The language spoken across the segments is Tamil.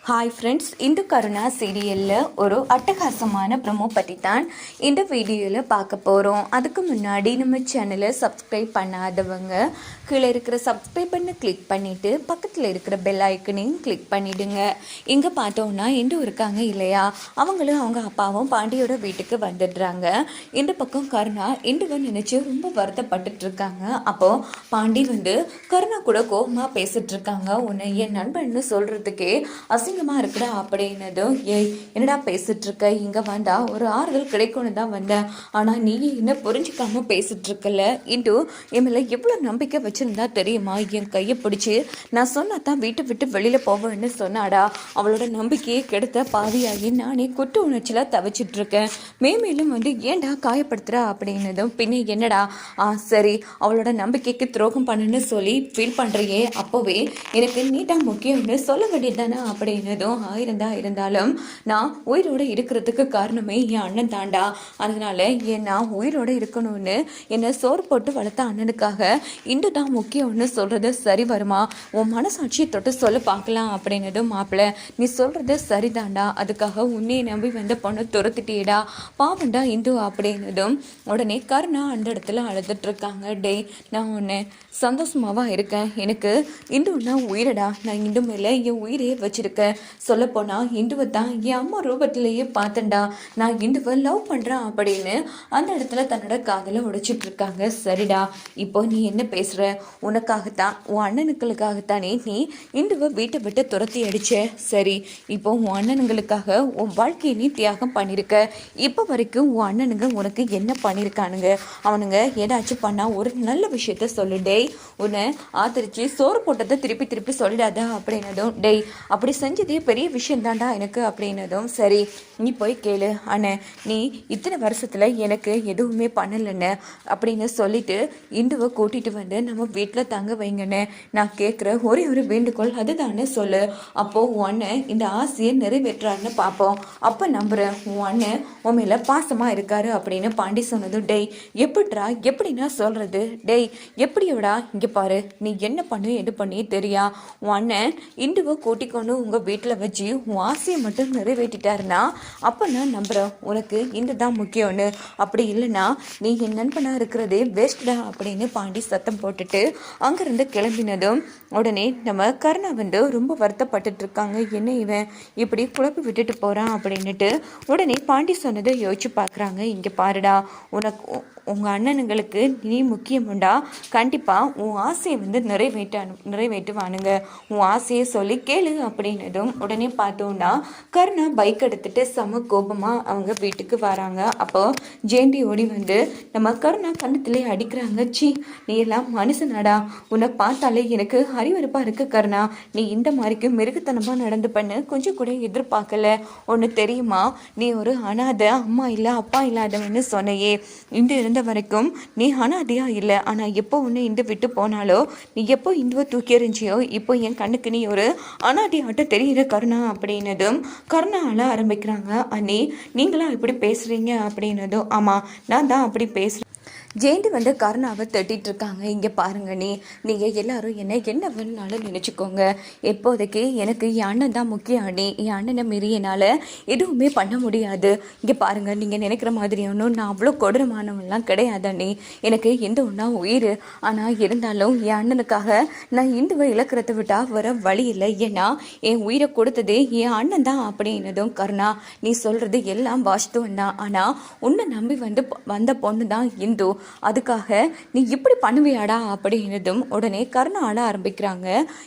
ஹாய் ஃப்ரெண்ட்ஸ், இந்த கருணா சீரியலில் ஒரு அட்டகாசமான ப்ரமோ பற்றி தான் இந்த வீடியோவில் பார்க்க போகிறோம். அதுக்கு முன்னாடி நம்ம சேனலை சப்ஸ்கிரைப் பண்ணாதவங்க கீழே இருக்கிற சப்ஸ்கிரைப் பண்ண கிளிக் பண்ணிவிட்டு பக்கத்தில் இருக்கிற பெல் ஐக்கனையும் கிளிக் பண்ணிவிடுங்க. இங்கே பார்த்தோன்னா இந்து இருக்காங்க இல்லையா, அவங்களும் அவங்க அப்பாவும் பாண்டியோட வீட்டுக்கு வந்துடுறாங்க. இந்த பக்கம் கருணா இந்துவை நினச்சி ரொம்ப வருத்தப்பட்டுட்ருக்காங்க. அப்போது பாண்டி கருணா கூட கோபமாக பேசிகிட்ருக்காங்க. உன்னை என் நண்பன்னு சொல்கிறதுக்கே அசிங்கமாக இருக்குடா அப்படின்னதும், ஏய் என்னடா பேசிட்டு இருக்க, இங்கே வந்தா ஒரு ஆறுதல் கிடைக்கும்னு தான் வந்தேன், ஆனால் நீ என்ன புரிஞ்சிக்காம பேசிட்டு இருக்கல. இன்று என் மேலே எவ்வளோ நம்பிக்கை வச்சிருந்தா தெரியுமா, என் கையை பிடிச்சி நான் சொன்னா தான் வீட்டை விட்டு வெளியில் போவேன்னு சொன்னாடா. அவளோட நம்பிக்கையை கெடுத்த பாவியாகி நானே குற்ற உணர்ச்சியில் தவிச்சிட்டு இருக்கேன். மேலும் ஏன்டா காயப்படுத்துறா அப்படின்னதும், பின்ன என்னடா சரி அவளோட நம்பிக்கைக்கு துரோகம் பண்ணுன்னு சொல்லி ஃபீல் பண்ணுறியே, அப்போவே எனக்கு நீட்டா முக்கியம்னு சொல்ல வேண்டியது தானே அப்படின்னதும், இருந்தாலும் நான் உயிரோடு இருக்கிறதுக்கு காரணமே என் அண்ணன் தாண்டா. அதனால நான் உயிரோடு இருக்கணும்னு என்னை சோறு போட்டு வளர்த்த அண்ணனுக்காக இன்று தான் முக்கியம்னு சொல்றது சரி வருமா? உன் மனசாட்சியை தொட்டு சொல்ல பார்க்கலாம் அப்படின்னதும், மாப்பிள்ள நீ சொல்றது சரிதாண்டா, அதுக்காக உன்னையை நம்பி வந்த பொண்ணு துரத்திட்டேடா, பாவண்டா இந்து அப்படின்னதும், உடனே கருணா அந்த இடத்துல அழுதுட்டு இருக்காங்க. டே நான் உன்னை சந்தோஷமாவா இருக்கேன், எனக்கு இந்துன்னா உயிரடா, நான் இந்து மேலே என் உயிரே வச்சிருக்கேன். சொல்லப்போனால் இந்துவை தான் என் அம்மா ரூபத்திலேயே பார்த்தேன்டா, நான் இந்துவை லவ் பண்ணுறேன் அப்படின்னு அந்த இடத்துல தன்னோட காதலை உடைச்சிட்டு இருக்காங்க. சரிடா, இப்போ நீ என்ன பேசுகிற, உனக்காகத்தான் உன் அண்ணனுக்களுக்காகத்தானே நீ இந்துவை வீட்டை விட்டு துரத்தி அடிச்ச. சரி, இப்போ உன் அண்ணனுங்களுக்காக உன் வாழ்க்கையை நீ தியாகம் பண்ணியிருக்க. இப்போ வரைக்கும் உன் அண்ணனுங்க உனக்கு என்ன பண்ணியிருக்கானுங்க? அவனுங்க ஏதாச்சும் பண்ணால் ஒரு நல்ல விஷயத்த சொல்லுடே, உன்னை ஆதரிச்சு சோறு போட்டதை திருப்பி திருப்பி சொல்லிடாத அப்படின்னதும், டேய் அப்படி செஞ்சதே பெரிய விஷயம் தாண்டா எனக்கு அப்படின்னதும், சரி நீ போய் கேளு அண்ணன், நீ இத்தனை வருஷத்தில் எனக்கு எதுவுமே பண்ணலைன்னு அப்படின்னு சொல்லிட்டு இந்துவை கூட்டிகிட்டு நம்ம வீட்டில் தங்க வைங்கன்னு நான் கேட்குற ஒரே ஒரு வேண்டுகோள் அதுதானே சொல்லு. அப்போது உன் அண்ணன் இந்த ஆசையை நிறைவேற்றாருன்னு பார்ப்போம், அப்போ நம்புகிறேன் உன் அண்ணன் உன் மேலே பாசமாக இருக்காரு அப்படின்னு பாண்டி சொன்னதும், டேய் எப்படின்னா சொல்கிறது, டேய் எப்படியோடா, இங்கே பாரு நீ என்ன பண்ணு எது பண்ணி தெரியா, உன் அண்ணன் இந்துவை கூட்டிக்கொண்டு உங்கள் வீட்டில் வச்சு உன் ஆசையை மட்டும் நிறைவேற்றிட்டாருன்னா அப்போ நான் நம்புகிறேன் உனக்கு இந்து தான் முக்கியம்னு. அப்படி இல்லைன்னா நீ என் நண்பனாக இருக்கிறதே வேஸ்ட்டா அப்படின்னு பாண்டி சத்தம் போட்டுட்டு அங்கேருந்து கிளம்பினதும், உடனே நம்ம கருணா ரொம்ப வருத்தப்பட்டுட்டு இருக்காங்க. என்ன இவன் இப்படி குழப்பி விட்டுட்டு போகிறான் அப்படின்னுட்டு உடனே பாண்டி சொன்னதை யோசிச்சு பார்க்குறாங்க. இங்கே பாருடா, உங்கள் அண்ணனுங்களுக்கு நீ முக்கியமுண்டா, கண்டிப்பாக உன் ஆசையை நிறைவேற்றுவானுங்க, உன் ஆசையை சொல்லி கேளு அப்படின்னதும், உடனே பார்த்தோன்னா கருணா பைக் எடுத்துகிட்டு செம கோபமாக அவங்க வீட்டுக்கு வராங்க. அப்போ ஜெயந்தி ஓடி நம்ம கருணா கண்ணத்திலே அடிக்கிறாங்க. சி நீ எல்லாம் மனுஷனாடா, உன்னை பார்த்தாலே எனக்கு அறிவறுப்பாக இருக்குது கருணா, நீ இந்த மாதிரிக்கு மிருகத்தனமாக நடந்து பண்ணு கொஞ்சம் கூட எதிர்பார்க்கல. ஒன்று தெரியுமா, நீ ஒரு அனாதை, அம்மா இல்லை அப்பா இல்லாதவன்னு சொன்னையே, இந்த இருந்த வரைக்கும் நீ அனாதையா இல்லை, ஆனால் எப்போ உன்னை இந்த விட்டு போனாலோ, நீ எப்போ இந்துவை தூக்கி எறிஞ்சியோ, இப்போ என் கண்ணுக்கு நீ ஒரு அனாதையாட்ட தெரியுற கருணா அப்படின்னதும், கருணா அழ ஆரம்பிக்கிறாங்க. அண்ணி நீங்களா இப்படி பேசுகிறீங்க அப்படின்னதும், ஆமாம் நான் தான் அப்படி பேசுகிறேன். ஜெயந்தி கருணாவை தட்டிட்டு இருக்காங்க. இங்கே பாருங்க, நீங்கள் எல்லாரும் என்ன வேணுனாலும் நினச்சிக்கோங்க, எப்போதைக்கு எனக்கு என் அண்ணன் தான் முக்கியம் அண்ணி, என் அண்ணனை மீறி என்னால் எதுவுமே பண்ண முடியாது. இங்கே பாருங்கள், நீங்கள் நினைக்கிற மாதிரி ஒன்றும் நான் அவ்வளோ கொடூரமானவெல்லாம் கிடையாது அண்ணி, எனக்கு எந்த ஒன்றா உயிர், ஆனால் இருந்தாலும் என் அண்ணனுக்காக நான் இந்துவை இழக்கிறத விட்டா வர வழி இல்லை, ஏன்னா என் உயிரை கொடுத்ததே என் அண்ணன் தான் அப்படின்னதும், கருணா நீ சொல்கிறது எல்லாம் வாஸ்தவம் தான், ஆனால் உன்னை நம்பி வந்த பொண்ணு தான் இந்து, அதுக்காக நீ இப்படி பண்ணுவியாடா அப்படின்னதும், உடனே கருணா ஆள ஆரம்பிக்கிறாங்க.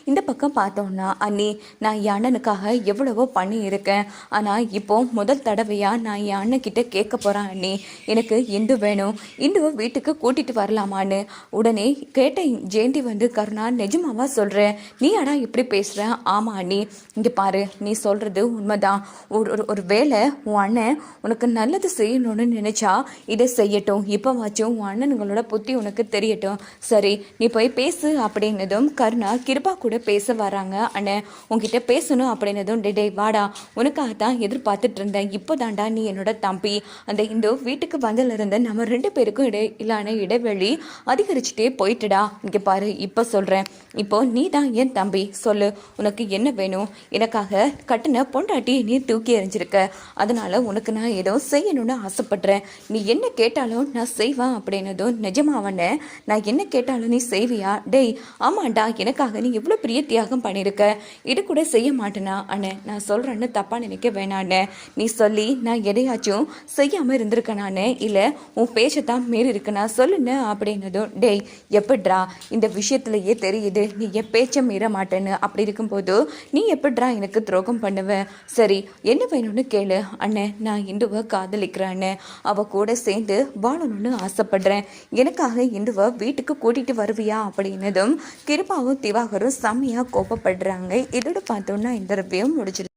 இந்த பக்கம் பார்த்தோம்னா, அண்ணி நான் என் அண்ணனுக்காக எவ்வளவோ பண்ணியிருக்கேன், ஆனால் இப்போ முதல் தடவையாக நான் என் அண்ணன்கிட்ட கேட்க போகிறேன் அண்ணி, எனக்கு இந்து வேணும், இந்துவை வீட்டுக்கு கூட்டிகிட்டு வரலாமான்னு. உடனே கேட்ட ஜெயந்தி கருணா நிஜமாவா சொல்கிறேன், நீ அடா இப்படி பேசுகிற? ஆமாம் அண்ணி, இங்கே பாரு நீ சொல்கிறது உண்மைதான், ஒரு வேளை உன் அண்ணன் உனக்கு நல்லது செய்யணும்னு நினச்சா இதை செய்யட்டும், இப்போ வாச்சும் உன் அண்ணனுங்களோட புத்தி உனக்கு தெரியட்டும். சரி நீ போய் பேசு அப்படின்னதும் கருணா கிருபா கூட பேச வராங்க. அண்ணன் உன்கிட்ட பேசணும் அப்படின்னதும் டே வாடா, உனக்காக தான் எதிர்பார்த்துட்டு இருந்தேன். இப்போதாண்டா நீ என்னோட தம்பி. அந்த இந்து வீட்டுக்கு வந்ததுல இருந்து நம்ம 2 பேருக்கும் இடையிலான இடைவெளி அதிகரிச்சுட்டே போயிட்டுடா. இங்கே பாரு, இப்போ சொல்கிறேன், இப்போ நீ தான் என் தம்பி. சொல்லு, உனக்கு என்ன வேணும்? எனக்காக கட்டின பொண்டாட்டி நீ தூக்கி எறிஞ்சிருக்க, அதனால உனக்கு நான் ஏதோ செய்யணும்னு ஆசைப்படுறேன். நீ என்ன கேட்டாலும் நான் செய்வேன் அப்படின்னதும் நிஜமாவண்ணே, நான் என்ன கேட்டாலும் நீ செய்வியா? டேய் ஆமாண்டா, எனக்காக நீ எவ்வளோ பெரிய தியாகம் பண்ணியிருக்க, இது கூட செய்ய மாட்டேனா? அண்ணே நான் சொல்கிறேன்னு தப்பாக நினைக்க வேணாண்ணே. நீ சொல்லி நான் எதையாச்சும் செய்யாமல் இருந்திருக்கனானே, இல்லை உன் பேச்சத்தான் மீறி இருக்குண்ணா சொல்லுண்ணே அப்படின்னதும் டேய் எப்பட்றா, இந்த விஷயத்துலையே தெரியுது நீ என் பேச்சை மீற மாட்டேன்னு. அப்படி இருக்கும்போது நீ எப்பட்றா எனக்கு துரோகம் பண்ணுவ? சரி என்ன வேணும்னு கேளு. அண்ணே நான் இந்துவை காதலிக்கிறேன்னு, அவ கூட சேர்ந்து வாழணும்னு ஆசைப்படுறேன். எனக்காக இந்துவை வீட்டுக்கு கூட்டிகிட்டு வருவியா அப்படின்னதும் கிருபாவும் திவாகரும் செம்மையாக கோபப்படுறாங்க. இதோட பார்த்தோன்னா இந்த ரிவ்யூ முடிச்சிருச்சு.